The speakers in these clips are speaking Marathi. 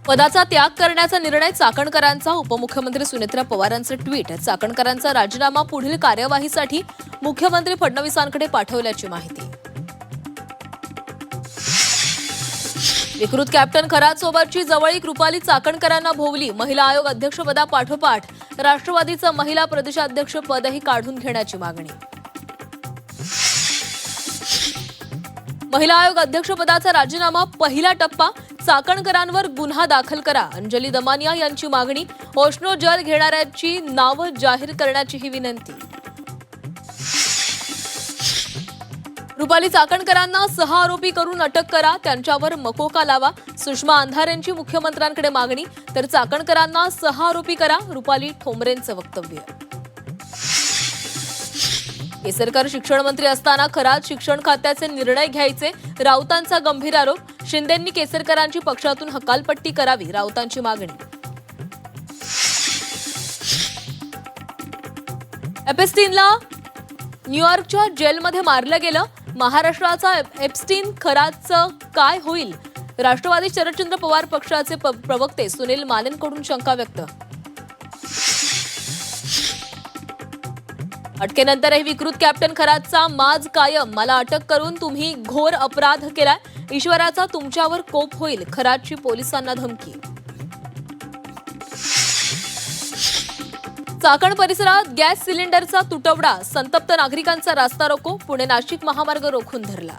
पदाचा त्याग करण्याचा निर्णय चाकणकरांचा. उपमुख्यमंत्री सुनेत्रा पवारांचं ट्विट. चाकणकरांचा राजीनामा पुढील कार्यवाहीसाठी मुख्यमंत्री फडणवीसांकडे पाठवल्याची माहिती. विकृत कॅप्टन खरात जवळीक रुपाली चाकणकरांना भोवली. महिला आयोग अध्यक्षपदापाठोपाठ राष्ट्रवादीचं महिला प्रदेशाध्यक्ष पदही काढून घेण्याची मागणी. महिला आयोग अध्यक्षपदाचा राजीनामा पहिला टप्पा. चाकणकरांवर गुन्हा दाखल करा. अंजली दमानिया यांची मागणी. ओशनो जल घेणाऱ्यांची नावं जाहीर करण्याची ही विनंती. रुपाली चाकणकरांना 6 आरोपी करून अटक करा. त्यांच्यावर मकोका लावा. सुषमा अंधारेंची मुख्यमंत्र्यांकडे मागणी. तर चाकणकरांना 6 आरोपी करा. रुपाली ठोंबरेंचं वक्तव्य. केसरकर शिक्षण मंत्री असताना खरात शिक्षण खात्याचे निर्णय घ्यायचे. राऊतांचा गंभीर आरोप. शिंदेंनी केसरकरांची पक्षातून हकालपट्टी करावी. राऊतांची मागणी. एपेस्टीनला न्यूयॉर्कच्या जेलमध्ये मारलं गेलं. महाराष्ट्राचा एप्स्टीन खरातचं काय होईल? राष्ट्रवादी शरदचंद्र पवार पक्षाचे प्रवक्ते सुनील मानेंकडून शंका व्यक्त. अटकेनंतरही विकृत कॅप्टन खरातचा माज कायम. मला अटक करून तुम्ही घोर अपराध केलाय. ईश्वराचा तुमच्यावर कोप होईल. खरातची पोलिसांना धमकी. चाकण परिसरात गॅस सिलेंडरचा तुटवडा. संतप्त नागरिकांचा रास्ता रोको. पुणे नाशिक महामार्ग रोखून धरला.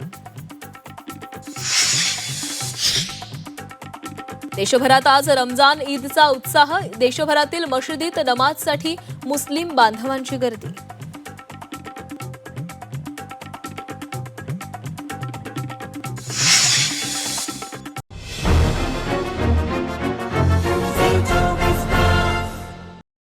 देशभरात आज रमजान ईदचा उत्साह. देशभरातील मशिदीत नमाजसाठी मुस्लिम बांधवांची गर्दी.